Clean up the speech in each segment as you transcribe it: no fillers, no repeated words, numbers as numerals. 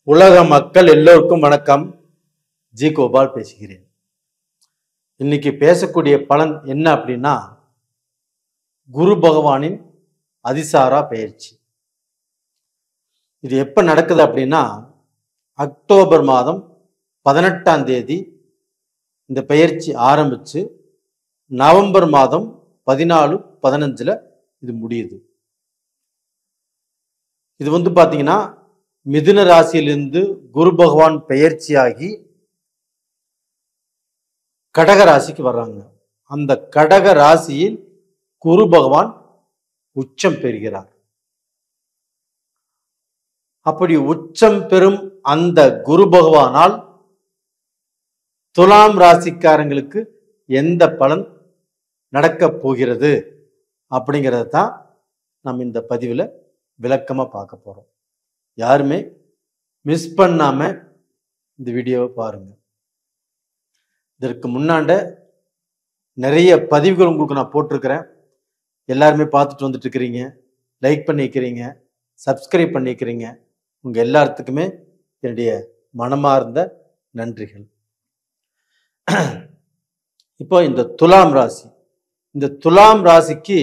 உலக மக்கள் எல்லோருக்கும் வணக்கம். ஜி கோபால் பேசுகிறேன். இன்னைக்கு பேசக்கூடிய பலன் என்ன அப்படின்னா, குரு பகவானின் அதிசாரா பெயர்ச்சி. இது எப்ப நடக்குது அப்படின்னா, அக்டோபர் மாதம் 18ஆம் தேதி இந்த பெயர்ச்சி ஆரம்பிச்சு நவம்பர் மாதம் 14-15 இது முடியுது. இது பாத்தீங்கன்னா மிதுன ராசியிலிருந்து குரு பகவான் பெயர்ச்சியாகி கடக ராசிக்கு வர்றாங்க. அந்த கடக ராசியில் குரு பகவான் உச்சம் பெறுகிறார். அப்படி உச்சம் பெறும் அந்த குரு பகவானால் துலாம் ராசிக்காரங்களுக்கு எந்த பலன் நடக்க போகிறது அப்படிங்கிறத தான் நம்ம இந்த பதிவில் விளக்கமா பார்க்க போறோம். யாருமே மிஸ் பண்ணாம இந்த வீடியோவை பாருங்க. இதற்கு முன்னாண்ட நிறைய பதிவுகள் உங்களுக்கு நான் போட்டிருக்கிறேன். எல்லாருமே பார்த்துட்டு வந்துட்டு இருக்கிறீங்க, லைக் பண்ணிக்கிறீங்க, சப்ஸ்கிரைப் பண்ணிக்கிறீங்க. உங்க எல்லாத்துக்குமே என்னுடைய மனமார்ந்த நன்றிகள். இப்போ இந்த துலாம் ராசி, இந்த துலாம் ராசிக்கு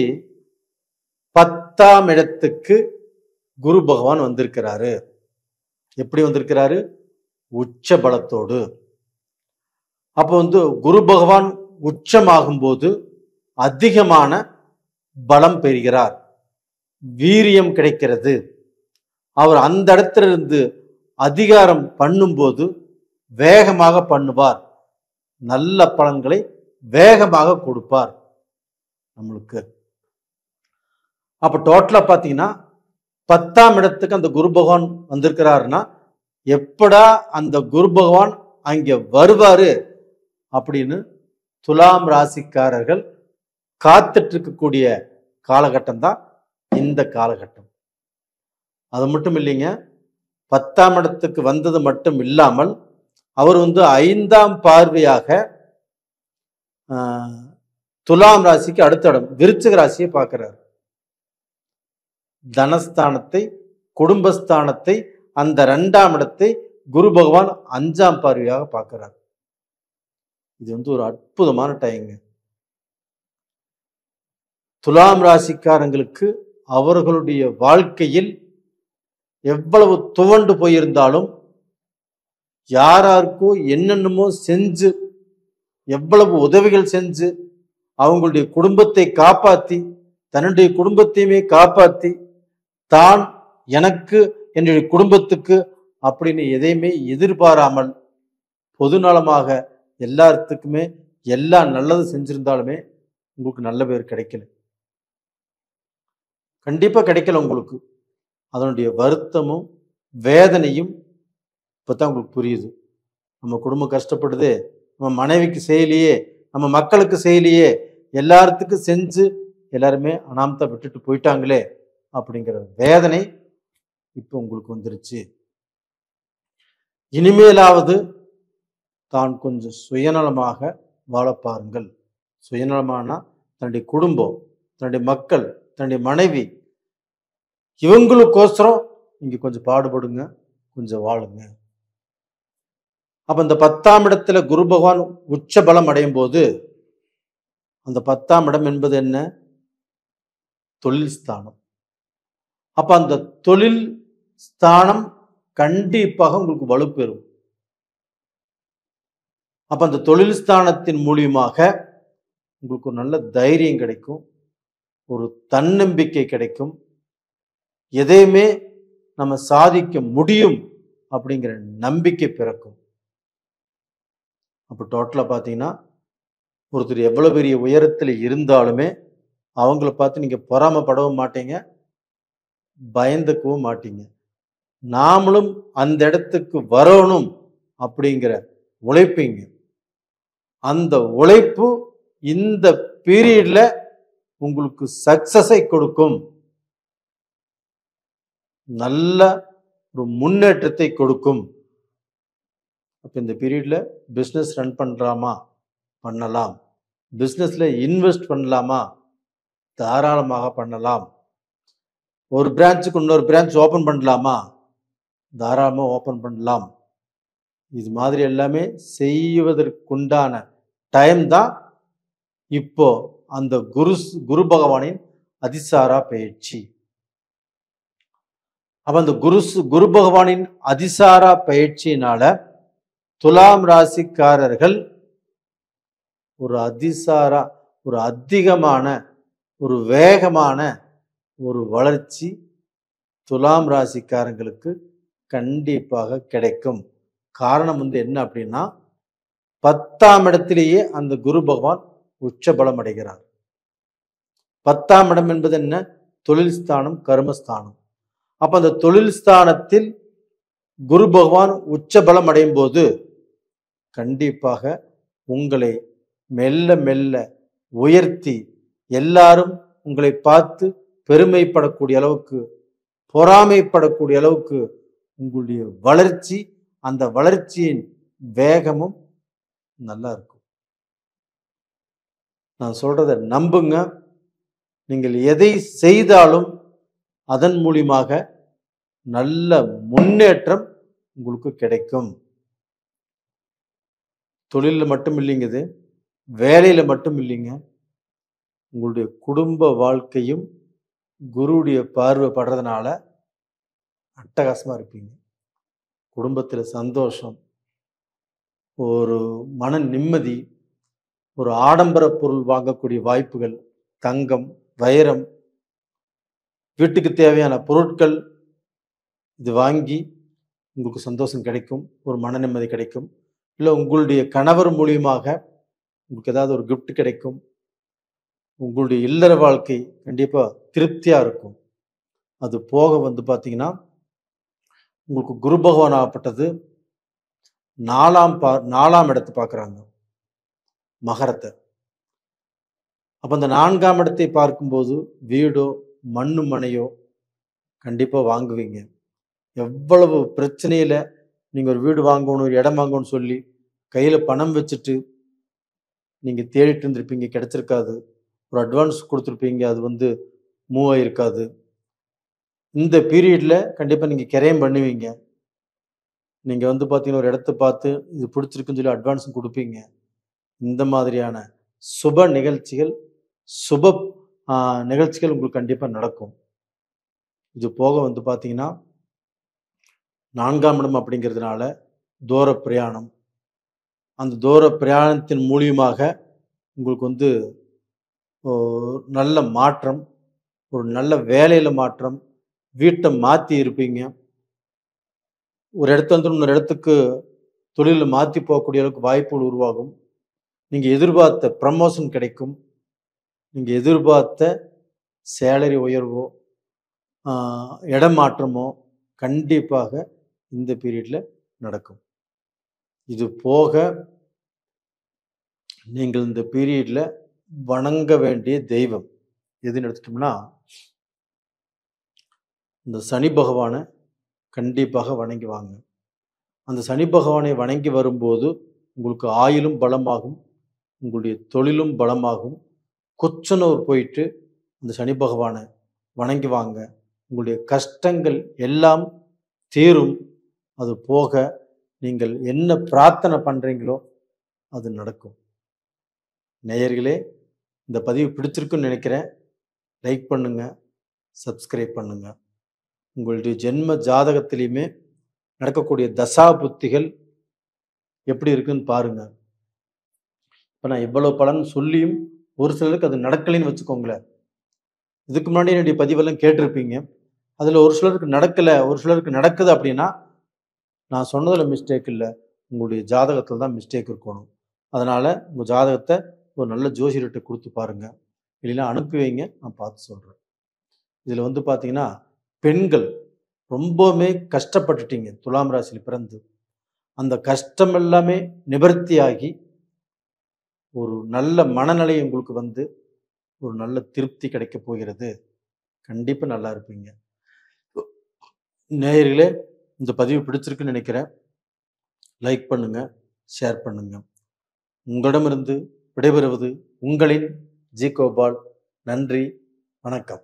10ஆம் இடத்துக்கு குரு பகவான் வந்திருக்கிறாரு. எப்படி வந்திருக்கிறாரு? உச்ச பலத்தோடு. அப்போ குரு பகவான் உச்சமாகும் போது அதிகமான பலம் பெறுகிறார், வீரியம் கிடைக்கிறது. அவர் அந்த இடத்துல இருந்து அதிகாரம் பண்ணும்போது வேகமாக பண்ணுவார், நல்ல பலன்களை வேகமாக கொடுப்பார் நம்மளுக்கு. அப்ப டோட்டலா பாத்தீங்கன்னா 10ஆம் இடத்துக்கு அந்த குரு பகவான் வந்திருக்கிறாருன்னா, எப்படா அந்த குரு பகவான் அங்க வருவாரு அப்படின்னு துலாம் ராசிக்காரர்கள் காத்துட்டு இருக்கக்கூடிய காலகட்டம் தான் இந்த காலகட்டம். அது மட்டும் இல்லைங்க, 10ஆம் இடத்துக்கு வந்தது மட்டும் இல்லாமல் அவர் 5ஆம் பார்வையாக துலாம் ராசிக்கு அடுத்த இடம் விருச்சிக ராசியை பார்க்கிறார். தனஸ்தானத்தை, குடும்பஸ்தானத்தை, அந்த 2ஆம் இடத்தை குரு பகவான் 5ஆம் பார்வையாக பார்க்கிறார். இது ஒரு அற்புதமான டைங்க. துலாம் ராசிக்காரங்களுக்கு அவர்களுடைய வாழ்க்கையில் எவ்வளவு துவண்டு போயிருந்தாலும், யாராருக்கோ என்னென்னமோ செஞ்சு, எவ்வளவு உதவிகள் செஞ்சு அவங்களுடைய குடும்பத்தை காப்பாத்தி, தன்னுடைய குடும்பத்தையுமே காப்பாத்தி, தான் எனக்கு என்னுடைய குடும்பத்துக்கு அப்படின்னு எதையுமே எதிர்பாராமல் பொதுநலமாக எல்லாத்துக்குமே எல்லா நல்லது செஞ்சிருந்தாலுமே உங்களுக்கு நல்ல பேர் கிடைக்கல, கண்டிப்பா கிடைக்கல. உங்களுக்கு அதனுடைய வருத்தமும் வேதனையும் இப்பதான் உங்களுக்கு புரியுது. நம்ம குடும்பம் கஷ்டப்படுது, நம்ம மனைவிக்கு செய்யலையே, நம்ம மக்களுக்கு செய்யலையே, எல்லாத்துக்கும் செஞ்சு எல்லாருமே அனாமத்தா விட்டுட்டு போயிட்டாங்களே அப்படிங்கிற வேதனை இப்ப உங்களுக்கு வந்துருச்சு. இனிமேலாவது தான் கொஞ்சம் சுயநலமாக வாழ பாருங்கள். சுயநலமானா தன்னுடைய குடும்பம், தன்னுடைய மக்கள், தன்னுடைய மனைவி, இவங்களுக்கோசரம் நீங்க கொஞ்சம் பாடுபடுங்க, கொஞ்சம் வாழுங்க. அப்ப இந்த 10ஆம் இடத்துல குரு பகவான் உச்ச பலம் அடையும் போது, அந்த 10ஆம் இடம் என்பது என்ன? தொழில் ஸ்தானம். அப்ப அந்த தொழில் ஸ்தானம் கண்டிப்பாக உங்களுக்கு வலுப்பெறும். அப்ப அந்த தொழில் ஸ்தானத்தின் மூலியமாக உங்களுக்கு ஒரு நல்ல தைரியம் கிடைக்கும், ஒரு தன்னம்பிக்கை கிடைக்கும், எதையுமே நம்ம சாதிக்க முடியும் அப்படிங்கிற நம்பிக்கை பிறக்கும். அப்ப டோட்டலா பாத்தீங்கன்னா, ஒருத்தர் எவ்வளவு பெரிய உயரத்துல இருந்தாலுமே அவங்கள பார்த்து நீங்க பொறாமப்படவும் மாட்டீங்க, பயந்துக்கவும் மாட்டீங்க. நாமளும் அந்த இடத்துக்கு வரணும் அப்படிங்கிற உழைப்பீங்க. அந்த உழைப்பு இந்த பீரியட்ல உங்களுக்கு சக்சஸை கொடுக்கும், நல்ல ஒரு முன்னேற்றத்தை கொடுக்கும். அப்ப இந்த பீரியட்ல பிசினஸ் ரன் பண்றாமா? பண்ணலாம். பிசினஸ்ல இன்வெஸ்ட் பண்ணலாமா? தாராளமாக பண்ணலாம். ஒரு பிரான்ச்சுக்கு இன்னொரு பிரான்ச் ஓபன் பண்ணலாமா? தாராளமாக ஓப்பன் பண்ணலாம். இது மாதிரி எல்லாமே செய்வதற்குண்டான டைம் தான் இப்போ அந்த குரு பகவானின் அதிசாரா பயிற்சி. அப்ப அந்த குரு பகவானின் அதிசாரா பயிற்சியினால துலாம் ராசிக்காரர்கள் ஒரு அதிகமான ஒரு வேகமான ஒரு வளர்ச்சி துலாம் ராசிக்காரங்களுக்கு கண்டிப்பாக கிடைக்கும். காரணம் என்ன அப்படின்னா, 10ஆம் இடத்திலேயே அந்த குரு பகவான் உச்ச பலம் அடைகிறார். 10ஆம் இடம் என்பது என்ன? தொழில் ஸ்தானம், கர்மஸ்தானம். அப்ப அந்த தொழில் ஸ்தானத்தில் குரு பகவான் உச்ச பலம் அடையும் போது கண்டிப்பாக உங்களை மெல்ல மெல்ல உயர்த்தி எல்லாரும் உங்களை பார்த்து பெருமைப்படக்கூடிய அளவுக்கு, பொறாமைப்படக்கூடிய அளவுக்கு உங்களுடைய வளர்ச்சி, அந்த வளர்ச்சியின் வேகமும் நல்லா இருக்கும். நான் சொல்றதை நம்புங்க. நீங்கள் எதை செய்தாலும் அதன் மூலியமாக நல்ல முன்னேற்றம் உங்களுக்கு கிடைக்கும். தொழிலில் மட்டும் இல்லைங்க, இது வேலையில மட்டும் இல்லைங்க, உங்களுடைய குடும்ப வாழ்க்கையும் குருவுடைய பார்வை படுறதுனால அட்டகாசமா இருப்பீங்க. குடும்பத்தில் சந்தோஷம், ஒரு மன நிம்மதி, ஒரு ஆடம்பர பொருள் வாங்கக்கூடிய வாய்ப்புகள், தங்கம், வைரம், வீட்டுக்கு தேவையான பொருட்கள் இது வாங்கி உங்களுக்கு சந்தோஷம் கிடைக்கும், ஒரு மன நிம்மதி கிடைக்கும். இல்லை உங்களுடைய கணவர் மூலியமாக உங்களுக்கு ஏதாவது ஒரு கிஃப்ட் கிடைக்கும். உங்களுடைய இல்லற வாழ்க்கை கண்டிப்பா திருப்தியா இருக்கும். அது போக பார்த்தீங்கன்னா, உங்களுக்கு குரு பகவான் ஆகப்பட்டது 4ஆம் இடத்தை பார்க்குறாங்க, மகரத்தை. அப்போ அந்த 4ஆம் இடத்தை பார்க்கும்போது வீடோ மண்ணு மனையோ கண்டிப்பாக வாங்குவீங்க. எவ்வளவு பிரச்சனையில் நீங்கள் ஒரு வீடு வாங்கணும், ஒரு இடம் வாங்கணும்னு சொல்லி கையில் பணம் வச்சுட்டு நீங்கள் தேடிட்டு இருந்திருப்பீங்க, கிடைச்சிருக்காது. ஒரு அட்வான்ஸ் கொடுத்துருப்பீங்க, அது மூவ் ஆகிருக்காது. இந்த பீரியடில் கண்டிப்பாக நீங்கள் கிரையம் பண்ணுவீங்க. நீங்கள் பார்த்தீங்கன்னா ஒரு இடத்த பார்த்து இது பிடிச்சிருக்குன்னு சொல்லி அட்வான்ஸும் கொடுப்பீங்க. இந்த மாதிரியான சுப நிகழ்ச்சிகள் உங்களுக்கு கண்டிப்பாக நடக்கும். இது போக பார்த்தீங்கன்னா 4ஆம் இடம் அப்படிங்கிறதுனால தூர பிரயாணம், அந்த தூர பிரயாணத்தின் மூலியமாக உங்களுக்கு நல்ல மாற்றம், ஒரு நல்ல வேலையில் மாற்றம், வீட்டை மாற்றி இருப்பீங்க. ஒரு இடத்துல இன்னொரு இடத்துக்கு தொழிலில் மாற்றி போகக்கூடிய அளவுக்கு வாய்ப்புகள் உருவாகும். நீங்கள் எதிர்பார்த்த ப்ரமோஷன் கிடைக்கும். நீங்கள் எதிர்பார்த்த சேலரி உயர்வோ இடமாற்றமோ கண்டிப்பாக இந்த பீரியடில் நடக்கும். இது போக நீங்கள் இந்த பீரியடில் வணங்க வேண்டிய தெய்வம் எதுன்னு எடுத்துட்டோம்னா, இந்த சனி பகவானை கண்டிப்பாக வணங்கி வாங்க. அந்த சனி பகவானை வணங்கி வரும்போது உங்களுக்கு ஆயுளும் பலமாகும், உங்களுடைய தொழிலும் பலமாகும். கொச்சனூர் போயிட்டு அந்த சனி பகவானை வணங்கி வாங்க. உங்களுடைய கஷ்டங்கள் எல்லாம் தீரும். அது போக நீங்கள் என்ன பிரார்த்தனை பண்ணுறீங்களோ அது நடக்கும். நேயர்களே, இந்த பதிவு பிடிச்சிருக்குன்னு நினைக்கிறேன். லைக் பண்ணுங்க, சப்ஸ்கிரைப் பண்ணுங்க. உங்களுடைய ஜென்ம ஜாதகத்திலையுமே நடக்கக்கூடிய தசா புத்திகள் எப்படி இருக்குன்னு பாருங்க. இப்போ நான் இவ்வளோ பலன் சொல்லியும் ஒரு சிலருக்கு அது நடக்கலைன்னு வச்சுக்கோங்களேன். இதுக்கு முன்னாடி என்னுடைய பதிவெல்லாம் கேட்டிருப்பீங்க. அதில் ஒரு சிலருக்கு நடக்கலை, ஒரு சிலருக்கு நடக்குது. அப்படின்னா நான் சொன்னதில் மிஸ்டேக் இல்லை, உங்களுடைய ஜாதகத்தில் தான் மிஸ்டேக் இருக்கணும். அதனால் உங்கள் ஜாதகத்தை ஒரு நல்ல ஜோசியர்கிட்ட கொடுத்து பாருங்கள், இல்லைன்னா அனுப்பி வைங்க, நான் பார்த்து சொல்கிறேன். இதில் பார்த்தீங்கன்னா பெண்கள் ரொம்பவுமே கஷ்டப்பட்டுட்டீங்க துலாம் ராசியில் பிறந்து. அந்த கஷ்டம் எல்லாமே நிவர்த்தியாகி ஒரு நல்ல மனநிலை உங்களுக்கு ஒரு நல்ல திருப்தி கிடைக்க போகிறது. கண்டிப்பாக நல்லா இருப்பீங்க. நேயர்களே, இந்த பதிவு பிடிச்சிருக்குன்னு நினைக்கிறேன். லைக் பண்ணுங்க, ஷேர் பண்ணுங்க. உங்களிடமிருந்து விடைபெறுவது உங்களின் ஜி கோபால். நன்றி, வணக்கம்.